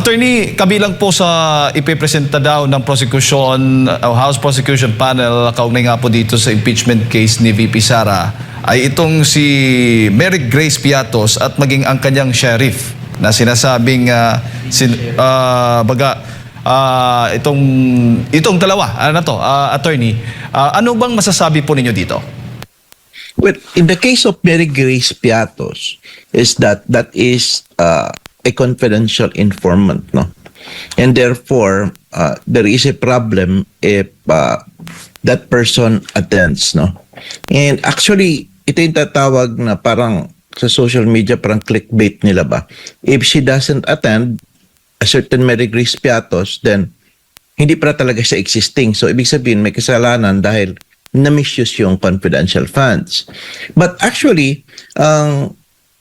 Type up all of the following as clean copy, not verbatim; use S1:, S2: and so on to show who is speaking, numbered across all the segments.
S1: Attorney, kabilang po sa ipipresenta daw ng prosecution o House Prosecution Panel kaugnay nga po dito sa impeachment case ni VP Sara ay itong si Mary Grace Piatos at maging ang kanyang sheriff na sinasabing itong dalawa attorney, ano bang masasabi po ninyo dito?
S2: Well, in the case of Mary Grace Piatos, is that is a confidential informant, no? And therefore, there is a problem if that person attends, no? And actually, ito yung tatawag na parang sa social media, parang clickbait nila ba? If she doesn't attend a certain Mary Grace Piatos, then hindi para talaga siya existing. So, ibig sabihin, may kasalanan dahil na-misuse yung confidential funds. But actually,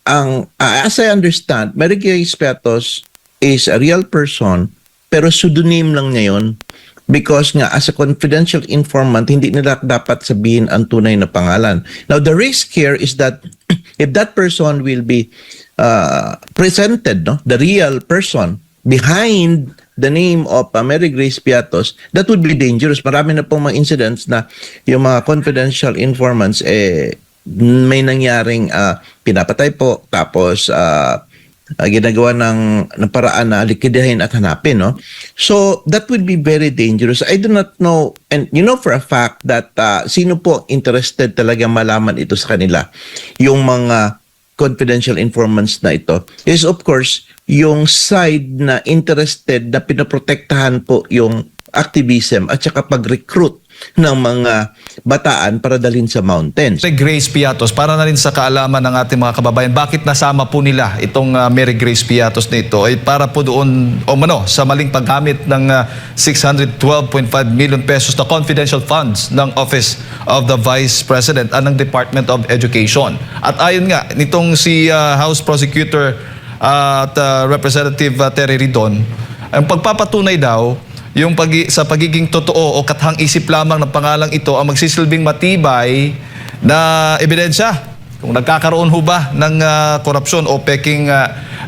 S2: as I understand, Mary Grace Piatos is a real person, pero pseudonym lang niya yun because nga as a confidential informant, hindi nila dapat sabihin ang tunay na pangalan. Now, the risk here is that if that person will be presented, no, the real person behind the name of Mary Grace Piatos, that would be dangerous. Marami na pong mga incidents na yung mga confidential informants, may nangyaring pinapatay po, tapos ginagawa ng paraan na likidahin at hanapin, no? So, that would be very dangerous. I do not know, and you know for a fact that sino po interested talaga malaman ito sa kanila. Yung mga confidential informants na ito is of course yung side na interested na pinaprotektahan po yung activism at saka pag-recruit ng mga bataan para dalhin sa mountains.
S1: Grace Piatos, para na rin sa kaalaman ng ating mga kababayan, bakit nasama po nila itong Mary Grace Piatos na ito ay para po doon sa maling paggamit ng 612.5 million pesos na confidential funds ng Office of the Vice President at ng Department of Education. At ayon nga nitong si House Prosecutor at Representative Terry Ridon, ang pagpapatunay daw yung sa pagiging totoo o kathang-isip lamang ng pangalang ito ang magsisilbing matibay na ebidensya kung nagkakaroon ho ba ng korupsyon o peking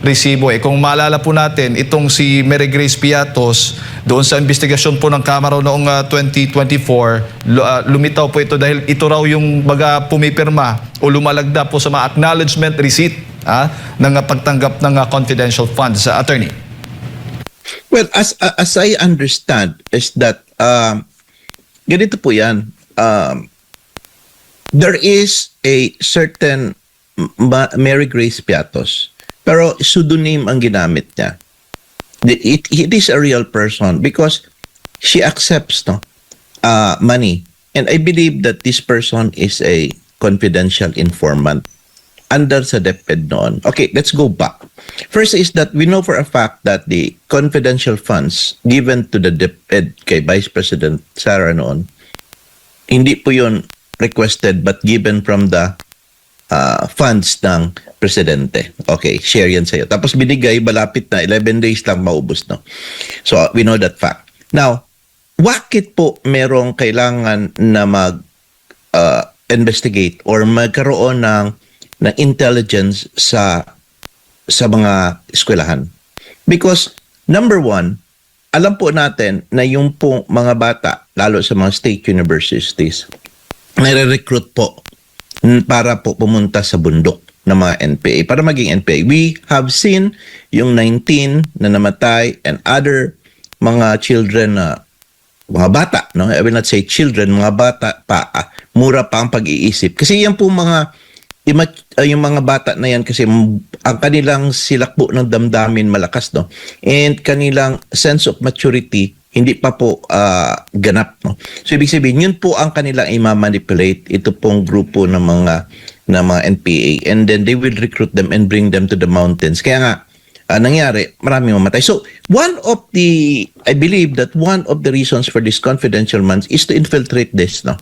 S1: resibo. Kung maalala po natin, itong si Mary Grace Piatos, doon sa investigasyon po ng Kamara noong 2024, lumitaw po ito dahil ito raw yung pumipirma o lumalagda po sa mga acknowledgement receipt ng pagtanggap ng confidential funds. Attorney.
S2: Well, as I understand is that ganito po yan. There is a certain Mary Grace Piatos, pero pseudonym ang ginamit niya. It is a real person because she accepts money. And I believe that this person is a confidential informant under sa DepEd noon. Okay, let's go back. First is that we know for a fact that the confidential funds given to the DepEd kay Vice President Sara noon, hindi po yun requested but given from the funds ng Presidente. Okay, share yan sa'yo. Tapos binigay, malapit na, 11 days lang maubos, no? So, we know that fact. Now, bakit po merong kailangan na mag-investigate or magkaroon ng intelligence sa mga eskwelahan? Because number one, alam po natin na yung po mga bata, lalo sa mga state universities, nare-recruit po para po pumunta sa bundok ng mga NPA, para maging NPA. We have seen yung 19 na namatay and other mga children na mga bata, no? I will not say children, mga bata pa, mura pa ang pag-iisip. Kasi yan po yung mga bata na yan kasi ang kanilang silakbo ng damdamin malakas, no? And kanilang sense of maturity hindi pa po ganap, no? So ibig sabihin, yun po ang kanilang i-manipulate, ito pong grupo ng mga NPA, and then they will recruit them and bring them to the mountains. Kaya nga nangyari, maraming mamatay. So I believe that one of the reasons for this confidential funds is to infiltrate this, no?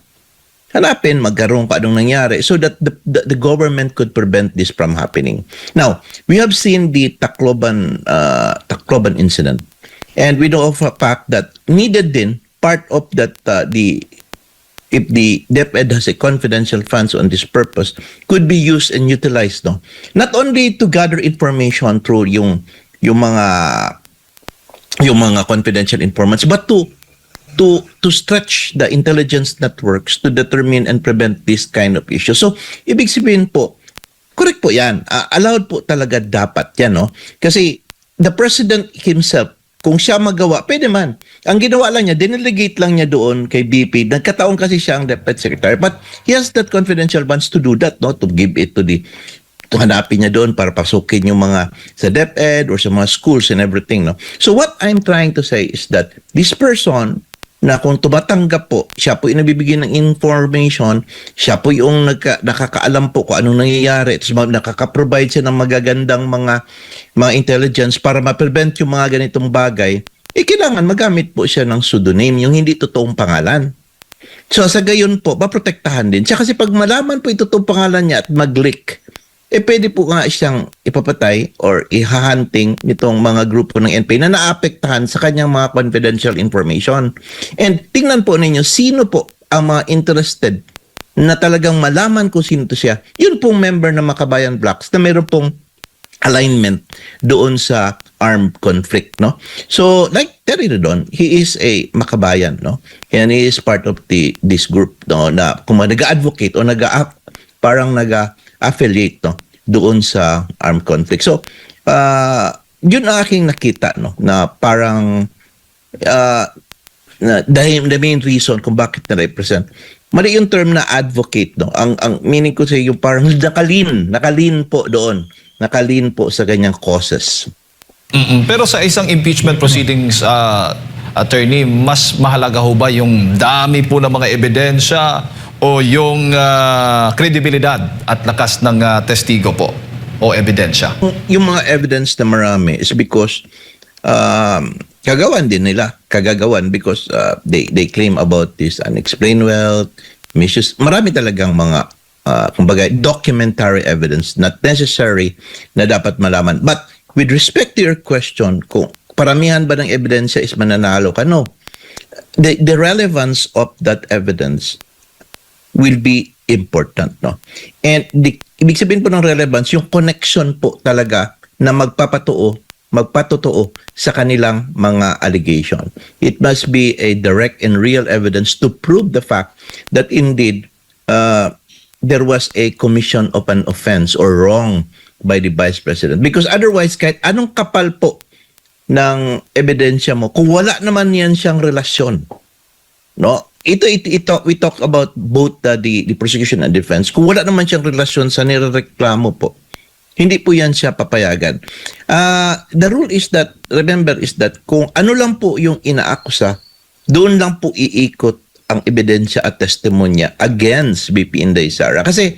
S2: Hanapin, magkaroon pa anong nangyari so that the government could prevent this from happening. Now, we have seen the Tacloban incident. And we know of a fact that needed din part of that, if the DepEd has a confidential funds on this purpose, could be used and utilized, no? Not only to gather information through yung mga yung mga confidential informants, but to stretch the intelligence networks to determine and prevent this kind of issue. So, ibig sabihin po, correct po yan. Allowed po talaga dapat yan, no? Kasi the president himself, kung siya magawa, pwede man. Ang ginawa lang niya, dinelegate lang niya doon kay BP. Nagkataon kasi siya ang Deputy Secretary. But he has that confidential funds to do that, no? To give it to hanapin niya doon para pasukin yung mga sa DepEd or sa mga schools and everything, no? So what I'm trying to say is that this person na kung tumatanggap po, siya po yung nabibigyan ng information, siya po yung nakakaalam po kung anong nangyayari, tapos nakaka-provide siya ng magagandang mga intelligence para ma-prevent yung mga ganitong bagay, kailangan magamit po siya ng pseudonym, yung hindi totoong pangalan. So sa gayon po, maprotektahan din. Siya kasi pag malaman po yung totoong pangalan niya at mag-leak, pwede po nga siyang ipapatay or ihahunting nitong mga grupo ng NPA na naapektahan sa kanyang mga confidential information. And tingnan po ninyo, sino po ang mga interested na talagang malaman kung sino to siya. Yun pong member ng Makabayan Blocks na mayroon pong alignment doon sa armed conflict, no? So, like Terry Redon, he is a Makabayan, no? And he is part of this group, no? Na kung nag-advocate o parang nag-affiliate, no? Doon sa armed conflict. So, yun ang aking nakita, no? Na parang the main reason kung bakit na-represent. Mali yung term na advocate, no? Ang meaning ko sa yung parang nakalin po doon. Nakalin po sa ganyang causes.
S1: Pero sa isang impeachment proceedings, attorney, mas mahalaga ho ba yung dami po ng mga ebidensya o yung kredibilidad at lakas ng testigo po o ebidensya?
S2: Yung mga evidence na marami is because kagagawan din nila. Kagagawan because they claim about this unexplained wealth, misuse. Marami talagang mga kumbaga documentary evidence, not necessary na dapat malaman. But with respect to your question, kung paramihan ba ng ebidensya is mananalo ka? No. The relevance of that evidence will be important, no? And ibig sabihin po ng relevance, yung connection po talaga na magpatotoo sa kanilang mga allegation. It must be a direct and real evidence to prove the fact that indeed there was a commission of an offense or wrong by the Vice President. Because otherwise, kahit anong kapal po ng ebidensya mo, kung wala naman yan siyang relasyon, no? We talk about both the prosecution and defense. Kung wala naman siyang relasyon sa nirereklamo po, hindi po yan siya papayagan. The rule is that, remember, is that kung ano lang po yung inaakusa, doon lang po iikot ang ebidensya at testimonya against BP Inday Sara. Kasi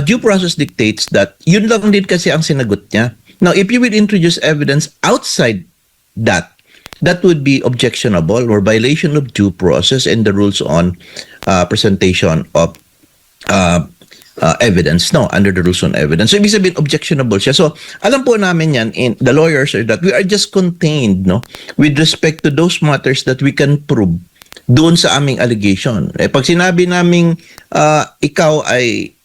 S2: due process dictates that yun lang din kasi ang sinagot niya. Now, if you will introduce evidence outside that would be objectionable or violation of due process and the rules on presentation of evidence, no, under the rules on evidence. So, ibig sabihin, objectionable siya. So, alam po namin yan, the lawyers are that we are just contained, no, with respect to those matters that we can prove doon sa aming allegation. Pag sinabi naming ikaw ay,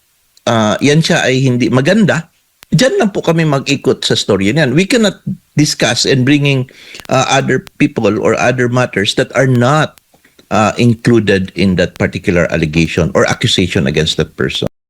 S2: yan siya ay hindi maganda, diyan lang po kami mag-ikot sa story niyan. We cannot discuss and bringing other people or other matters that are not included in that particular allegation or accusation against that person.